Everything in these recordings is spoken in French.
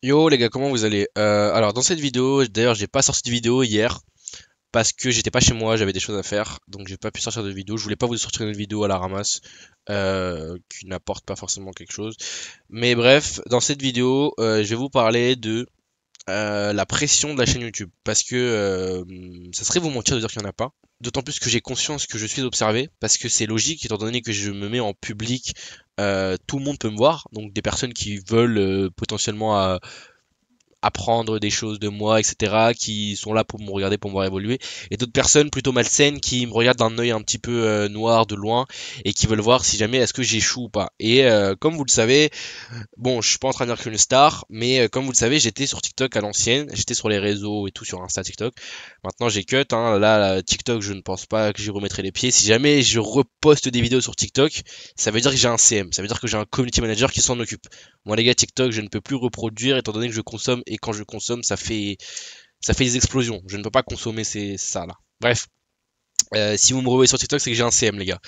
Yo les gars, comment vous allez? Alors dans cette vidéo, d'ailleurs j'ai pas sorti de vidéo hier parce que j'étais pas chez moi, j'avais des choses à faire, donc j'ai pas pu sortir de vidéo. Je voulais pas vous sortir une vidéo à la ramasse qui n'apporte pas forcément quelque chose. Mais bref, dans cette vidéo, je vais vous parler de la pression de la chaîne YouTube parce que ça serait vous mentir de dire qu'il y en a pas. D'autant plus que j'ai conscience que je suis observé parce que c'est logique étant donné que je me mets en public. Tout le monde peut me voir, donc des personnes qui veulent potentiellement apprendre des choses de moi, etc., qui sont là pour me regarder, pour me voir évoluer, et d'autres personnes plutôt malsaines qui me regardent d'un œil un petit peu noir de loin et qui veulent voir si jamais est-ce que j'échoue ou pas. Et comme vous le savez, bon, je suis pas en train de dire que je suis une star, mais comme vous le savez, j'étais sur TikTok à l'ancienne, j'étais sur les réseaux et tout sur Insta, TikTok. Maintenant, j'ai cut, hein. Là, TikTok, je ne pense pas que j'y remettrai les pieds. Si jamais je reposte des vidéos sur TikTok, ça veut dire que j'ai un CM, ça veut dire que j'ai un community manager qui s'en occupe. Moi, les gars, TikTok, je ne peux plus reproduire étant donné que je consomme et quand je consomme, ça fait des explosions. Je ne peux pas consommer ça là. Bref. Si vous me revoyez sur TikTok, c'est que j'ai un CM, les gars.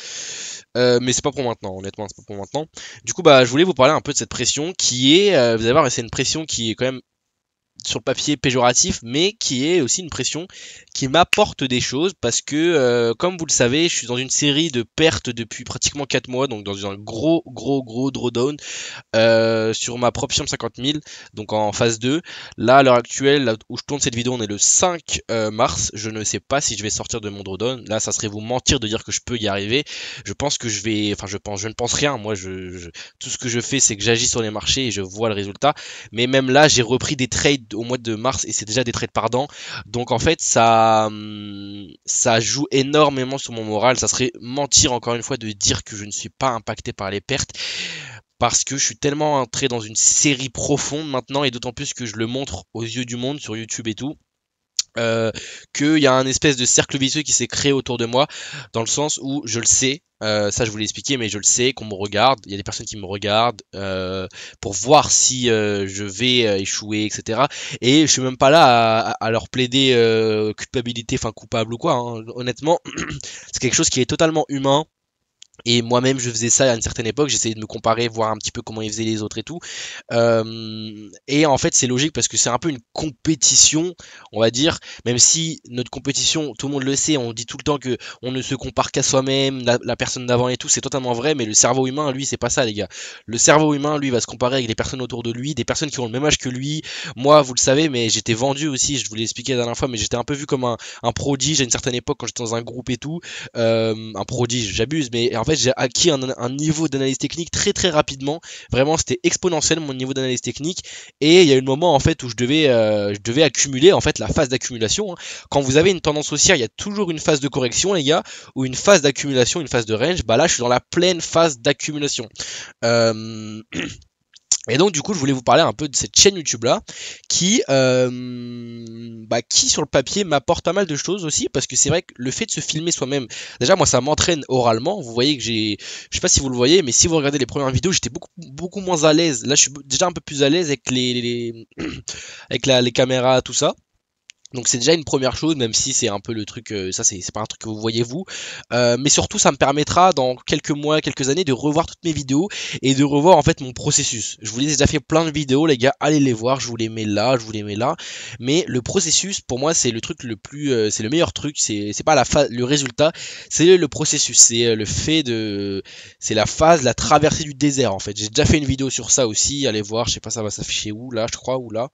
Mais c'est pas pour maintenant, honnêtement, c'est pas pour maintenant. Du coup, bah, je voulais vous parler un peu de cette pression qui est, vous allez voir, c'est une pression qui est quand même sur le papier péjoratif, mais qui est aussi une pression qui m'apporte des choses parce que, comme vous le savez, je suis dans une série de pertes depuis pratiquement 4 mois, donc dans un gros drawdown sur ma propre firme 50 000, donc en phase 2. Là, à l'heure actuelle, là où je tourne cette vidéo, on est le 5 mars. Je ne sais pas si je vais sortir de mon drawdown. Là, ça serait vous mentir de dire que je peux y arriver. Je pense que je vais, enfin, je ne pense rien. Moi, tout ce que je fais, c'est que j'agis sur les marchés et je vois le résultat. Mais même là, j'ai repris des trades au mois de mars et c'est déjà des trades pardon. Donc en fait, ça joue énormément sur mon moral. Ça serait mentir encore une fois de dire que je ne suis pas impacté par les pertes parce que je suis tellement entré dans une série profonde maintenant et d'autant plus que je le montre aux yeux du monde sur YouTube et tout. Euh, Qu'il y a un espèce de cercle vicieux qui s'est créé autour de moi, dans le sens où je le sais, ça je vous l'ai expliqué, mais je le sais, qu'on me regarde, il y a des personnes qui me regardent pour voir si je vais échouer, etc. Et je suis même pas là à leur plaider culpabilité, enfin coupable ou quoi, hein. Honnêtement, c'est quelque chose qui est totalement humain. Et moi-même, je faisais ça à une certaine époque. J'essayais de me comparer, voir un petit peu comment ils faisaient les autres et tout. Et en fait, c'est logique parce que c'est un peu une compétition, on va dire. Même si notre compétition, tout le monde le sait, on dit tout le temps que on ne se compare qu'à soi-même, la personne d'avant et tout. C'est totalement vrai. Mais le cerveau humain, lui, c'est pas ça, les gars. Le cerveau humain, lui, va se comparer avec les personnes autour de lui, des personnes qui ont le même âge que lui. Moi, vous le savez, mais j'étais vendu aussi. Je vous l'ai expliqué la dernière fois, mais j'étais un peu vu comme un prodige à une certaine époque quand j'étais dans un groupe et tout. Un prodige, j'abuse, mais en fait j'ai acquis un niveau d'analyse technique très rapidement. Vraiment, c'était exponentiel mon niveau d'analyse technique. Et il y a eu le moment en fait où je devais accumuler en fait la phase d'accumulation, hein. Quand vous avez une tendance haussière, il y a toujours une phase de correction, les gars, ou une phase d'accumulation, une phase de range. Bah là, je suis dans la pleine phase d'accumulation. Euh, Et donc du coup je voulais vous parler un peu de cette chaîne YouTube là qui sur le papier m'apporte pas mal de choses aussi parce que c'est vrai que le fait de se filmer soi-même, déjà moi ça m'entraîne oralement. Vous voyez que je sais pas si vous le voyez, mais si vous regardez les premières vidéos j'étais beaucoup moins à l'aise. Là je suis déjà un peu plus à l'aise avec avec les caméras tout ça. Donc c'est déjà une première chose, même si c'est un peu le truc, ça c'est pas un truc que vous voyez vous. Mais surtout ça me permettra dans quelques mois, quelques années de revoir toutes mes vidéos et de revoir en fait mon processus. Je vous ai déjà fait plein de vidéos les gars, allez les voir, je vous les mets là, je vous les mets là. Mais le processus pour moi c'est le truc le plus, c'est le meilleur truc, c'est pas le résultat, c'est le processus, c'est le fait de, c'est la phase, la traversée du désert en fait. J'ai déjà fait une vidéo sur ça aussi, allez voir, je sais pas ça va s'afficher où, là je crois, ou là.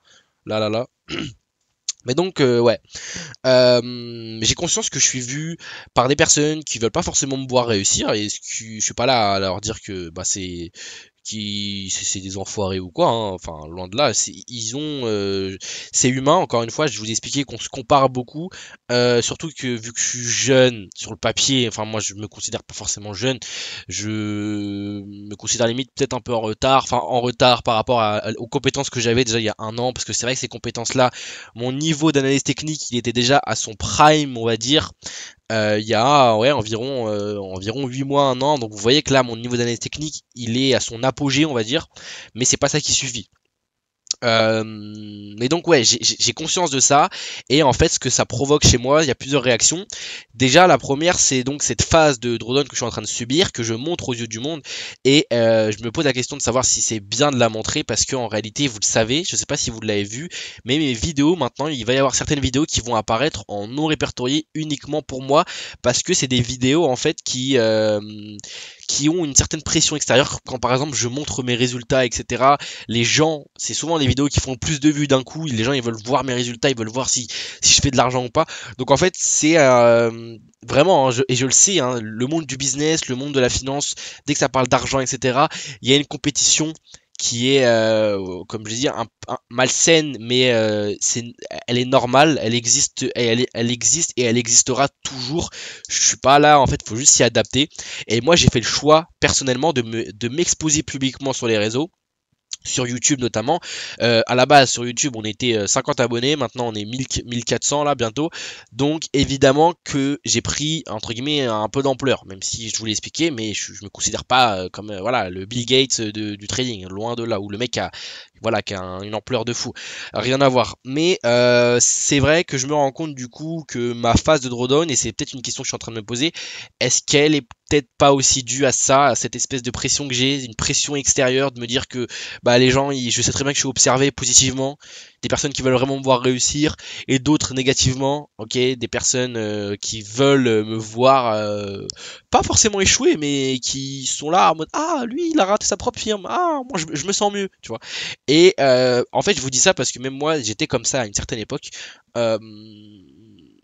Mais donc ouais, j'ai conscience que je suis vu par des personnes qui veulent pas forcément me voir réussir et je suis pas là à leur dire que bah c'est des enfoirés ou quoi, hein. Enfin loin de là, c'est humain. Encore une fois, je vous ai expliqué qu'on se compare beaucoup, surtout que vu que je suis jeune sur le papier, enfin moi je me considère pas forcément jeune, je me considère limite peut-être un peu en retard, enfin en retard par rapport aux compétences que j'avais déjà il y a un an, parce que c'est vrai que ces compétences là, mon niveau d'analyse technique, il était déjà à son prime, on va dire, il y a ouais, environ 8 mois, un an. Donc vous voyez que là, mon niveau d'analyse technique, il est à son apogée, on va dire. Mais c'est pas ça qui suffit. Mais donc ouais, j'ai conscience de ça et en fait ce que ça provoque chez moi, il y a plusieurs réactions. Déjà la première c'est donc cette phase de drawdown que je suis en train de subir, que je montre aux yeux du monde et je me pose la question de savoir si c'est bien de la montrer parce que en réalité vous le savez, je sais pas si vous l'avez vu, mais mes vidéos maintenant il va y avoir certaines vidéos qui vont apparaître en non répertorié uniquement pour moi parce que c'est des vidéos en fait qui ont une certaine pression extérieure quand par exemple je montre mes résultats etc les gens, c'est souvent les vidéos qui font le plus de vues d'un coup, les gens ils veulent voir mes résultats, ils veulent voir si je fais de l'argent ou pas. Donc en fait c'est vraiment, hein, et je le sais, hein, le monde du business, le monde de la finance, dès que ça parle d'argent, etc., il y a une compétition qui est, comme je dis, malsaine, mais elle est normale, elle existe et elle existera toujours. Je suis pas là, en fait, faut juste s'y adapter. Et moi, j'ai fait le choix personnellement de m'exposer publiquement sur les réseaux sur YouTube notamment. À la base sur YouTube on était 50 abonnés, maintenant on est 1400 là bientôt. Donc évidemment que j'ai pris entre guillemets un peu d'ampleur, même si je vous l'ai expliqué, mais je me considère pas comme voilà le Bill Gates du trading, loin de là, où le mec a voilà qui a une ampleur de fou. Rien à voir. Mais c'est vrai que je me rends compte du coup que ma phase de drawdown, et c'est peut-être une question que je suis en train de me poser, est-ce qu'elle est peut-être pas aussi due à ça, à cette espèce de pression que j'ai, une pression extérieure de me dire que bah les gens, je sais très bien que je suis observé positivement, des personnes qui veulent vraiment me voir réussir et d'autres négativement, ok, des personnes qui veulent me voir pas forcément échouer, mais qui sont là en mode ah lui il a raté sa propre firme, ah moi je me sens mieux, tu vois. Et en fait je vous dis ça parce que même moi j'étais comme ça à une certaine époque. Euh,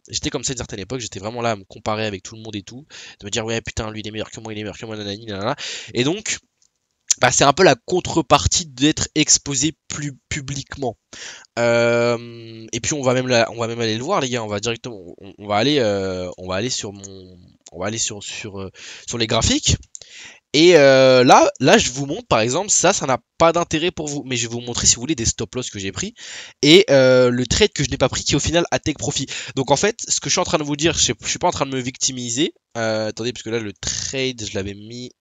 J'étais comme ça à une certaine époque, j'étais vraiment là à me comparer avec tout le monde et tout, de me dire ouais putain lui il est meilleur que moi, il est meilleur que moi, nanani, nanana. Et donc bah, c'est un peu la contrepartie d'être exposé plus publiquement. Et puis on va même aller le voir les gars. On va directement, on va aller sur on va aller sur les graphiques. Et là, je vous montre par exemple, ça n'a pas d'intérêt pour vous, mais je vais vous montrer si vous voulez des stop loss que j'ai pris et le trade que je n'ai pas pris qui au final a take profit. Donc en fait, ce que je suis en train de vous dire, je suis pas en train de me victimiser. Attendez, parce que là le trade, je l'avais mis.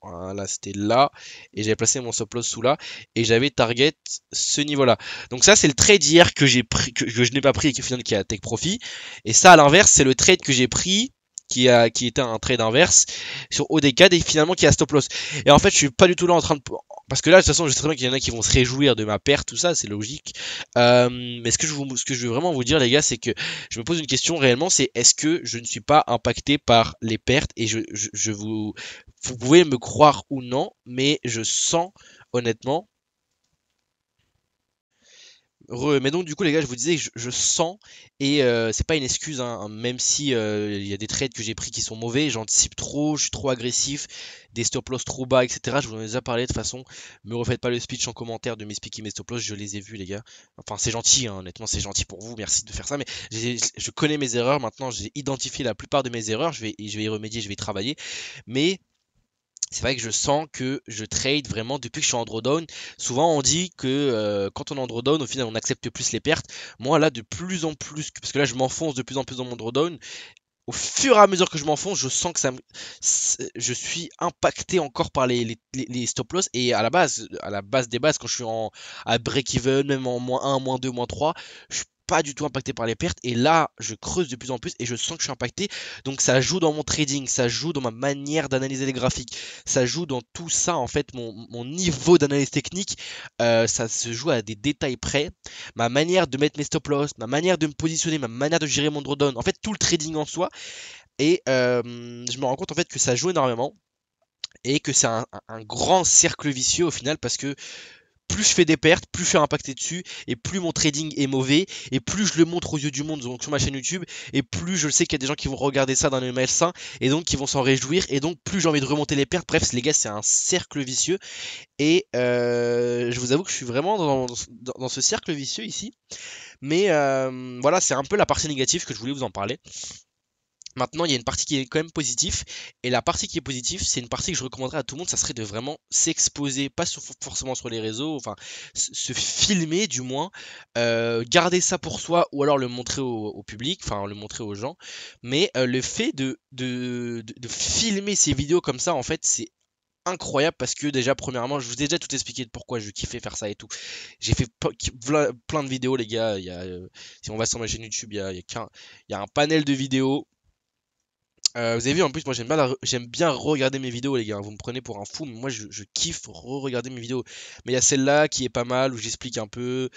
Voilà, c'était là. Et j'avais placé mon stop loss sous là. Et j'avais target ce niveau-là. Donc ça, c'est le trade hier que j'ai pris, que je n'ai pas pris et qui au final qui a take profit. Et ça, à l'inverse, c'est le trade que j'ai pris. Qui était un trade inverse sur OD4 et finalement qui a stop loss. Et en fait, je suis pas du tout là en train de. Parce que là, de toute façon, je sais très bien qu'il y en a qui vont se réjouir de ma perte, tout ça, c'est logique. Mais ce que je veux vraiment vous dire, les gars, c'est que je me pose une question réellement, c'est est-ce que je ne suis pas impacté par les pertes et vous pouvez me croire ou non, mais je sens honnêtement. Mais donc du coup les gars je vous disais je sens et c'est pas une excuse hein, même si il y a des trades que j'ai pris qui sont mauvais, j'anticipe trop, je suis trop agressif, des stop loss trop bas etc. Je vous en ai déjà parlé de toute façon, me refaites pas le speech en commentaire de m'expliquer mes stop loss, je les ai vus les gars. Enfin c'est gentil hein, honnêtement c'est gentil pour vous, merci de faire ça mais je connais mes erreurs maintenant, j'ai identifié la plupart de mes erreurs, je vais y remédier, je vais y travailler mais c'est vrai que je sens que je trade vraiment depuis que je suis en drawdown. Souvent, on dit que quand on est en drawdown, au final, on accepte plus les pertes. Moi, là, de plus en plus, parce que là, je m'enfonce de plus en plus dans mon drawdown. Au fur et à mesure que je m'enfonce, je sens que je suis impacté encore par les stop loss. Et à la base des bases, quand je suis à break-even, même en -1, -2, -3, je suis pas du tout impacté par les pertes. Et là, je creuse de plus en plus et je sens que je suis impacté. Donc ça joue dans mon trading, ça joue dans ma manière d'analyser les graphiques, ça joue dans tout ça. En fait, mon niveau d'analyse technique, ça se joue à des détails près. Ma manière de mettre mes stop loss, ma manière de me positionner, ma manière de gérer mon drawdown. En fait, tout le trading en soi. Et je me rends compte en fait que ça joue énormément et que c'est un grand cercle vicieux au final parce que plus je fais des pertes, plus je suis impacté dessus et plus mon trading est mauvais et plus je le montre aux yeux du monde donc sur ma chaîne YouTube et plus je sais qu'il y a des gens qui vont regarder ça dans les malsains et donc qui vont s'en réjouir et donc plus j'ai envie de remonter les pertes. Bref les gars c'est un cercle vicieux et je vous avoue que je suis vraiment dans ce cercle vicieux ici mais voilà c'est un peu la partie négative que je voulais vous en parler. Maintenant, il y a une partie qui est quand même positive. Et la partie qui est positive, c'est une partie que je recommanderais à tout le monde. Ça serait de vraiment s'exposer, pas forcément sur les réseaux, enfin, se filmer du moins, garder ça pour soi ou alors le montrer au public, enfin, le montrer aux gens. Mais le fait de filmer ces vidéos comme ça, en fait, c'est incroyable parce que déjà premièrement je vous ai déjà tout expliqué de pourquoi je kiffais faire ça et tout. J'ai fait plein de vidéos les gars, si on va sur ma chaîne YouTube il y a un panel de vidéos. Vous avez vu en plus moi j'aime bien re-regarder mes vidéos les gars, vous me prenez pour un fou mais moi je kiffe re-regarder mes vidéos. Mais il y a celle-là qui est pas mal où j'explique un peu.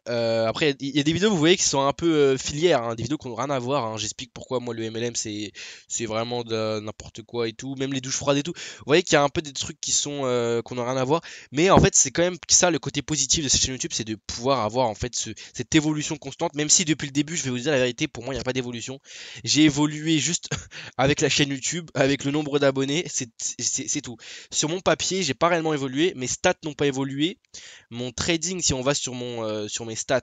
Après, il y a des vidéos, vous voyez, qui sont un peu filières, hein, des vidéos qui n'ont rien à voir, hein. J'explique pourquoi moi le MLM c'est vraiment de n'importe quoi et tout, même les douches froides et tout. Vous voyez qu'il y a un peu des trucs qu'on n'a rien à voir, mais en fait c'est quand même ça le côté positif de cette chaîne YouTube, c'est de pouvoir avoir en fait cette évolution constante. Même si depuis le début, je vais vous dire la vérité, pour moi il n'y a pas d'évolution. J'ai évolué juste avec la chaîne YouTube, avec le nombre d'abonnés, c'est tout. Sur mon papier, j'ai pas réellement évolué, mes stats n'ont pas évolué. Mon trading, si on va sur mes stats,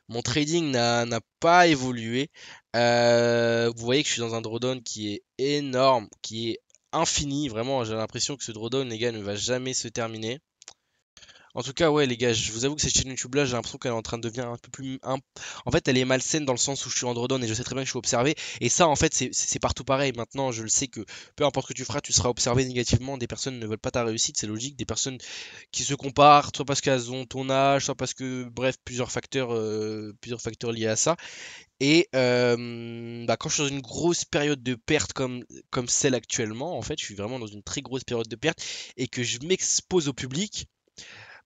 mon trading n'a pas évolué. Vous voyez que je suis dans un drawdown qui est énorme, qui est infini. Vraiment, j'ai l'impression que ce drawdown, les gars, ne va jamais se terminer. En tout cas, ouais, les gars, je vous avoue que cette chaîne YouTube là, j'ai l'impression qu'elle est en train de devenir un peu plus. En fait, elle est malsaine dans le sens où je suis en drawdown et je sais très bien que je suis observé. Et ça, en fait, c'est partout pareil. Maintenant, je le sais que peu importe ce que tu feras, tu seras observé négativement. Des personnes ne veulent pas ta réussite, c'est logique. Des personnes qui se comparent, soit parce qu'elles ont ton âge, soit parce que, bref, plusieurs facteurs liés à ça. Et bah, quand je suis dans une grosse période de perte comme celle actuellement, en fait, je suis vraiment dans une très grosse période de perte et que je m'expose au public.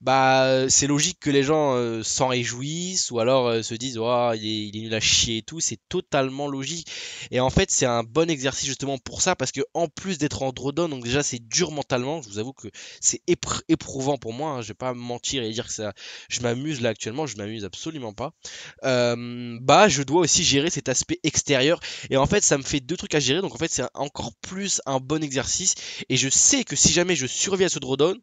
Bah, c'est logique que les gens s'en réjouissent ou alors se disent oh, il est nul à chier et tout, c'est totalement logique. Et en fait, c'est un bon exercice justement pour ça parce que en plus d'être en drawdown, donc déjà c'est dur mentalement, je vous avoue que c'est éprouvant pour moi, hein, je vais pas mentir et dire que ça je m'amuse là actuellement, je m'amuse absolument pas. Bah, je dois aussi gérer cet aspect extérieur et en fait, ça me fait deux trucs à gérer donc en fait, c'est encore plus un bon exercice et je sais que si jamais je survis à ce drawdown,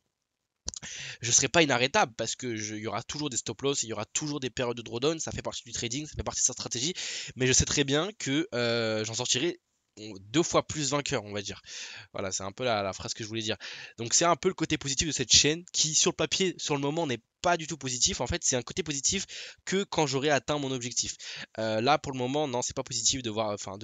je serai pas inarrêtable parce que il y aura toujours des stop loss, il y aura toujours des périodes de drawdown, ça fait partie du trading, ça fait partie de sa stratégie, mais je sais très bien que j'en sortirai deux fois plus vainqueur, on va dire. Voilà, c'est un peu la phrase que je voulais dire. Donc c'est un peu le côté positif de cette chaîne qui, sur le papier, sur le moment, n'est pas du tout positif. En fait, c'est un côté positif que quand j'aurai atteint mon objectif. Là, pour le moment, non, c'est pas positif de voir, enfin,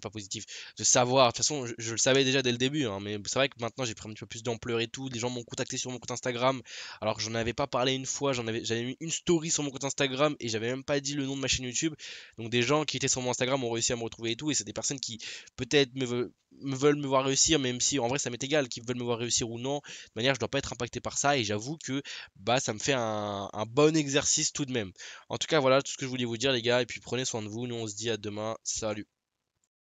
pas positif, de savoir. De toute façon, je le savais déjà dès le début, hein, mais c'est vrai que maintenant j'ai pris un petit peu plus d'ampleur et tout. Les gens m'ont contacté sur mon compte Instagram, alors que j'en avais pas parlé une fois. J'avais mis une story sur mon compte Instagram et j'avais même pas dit le nom de ma chaîne YouTube. Donc des gens qui étaient sur mon Instagram ont réussi à me retrouver et tout, et c'est des personnes qui peut-être me veulent me voir réussir, même si en vrai ça m'est égal, qu'ils veulent me voir réussir ou non. De manière, je dois pas être impacté par ça et j'avoue que bah ça me fait un bon exercice tout de même. En tout cas, voilà tout ce que je voulais vous dire, les gars. Et puis prenez soin de vous. Nous, on se dit à demain. Salut.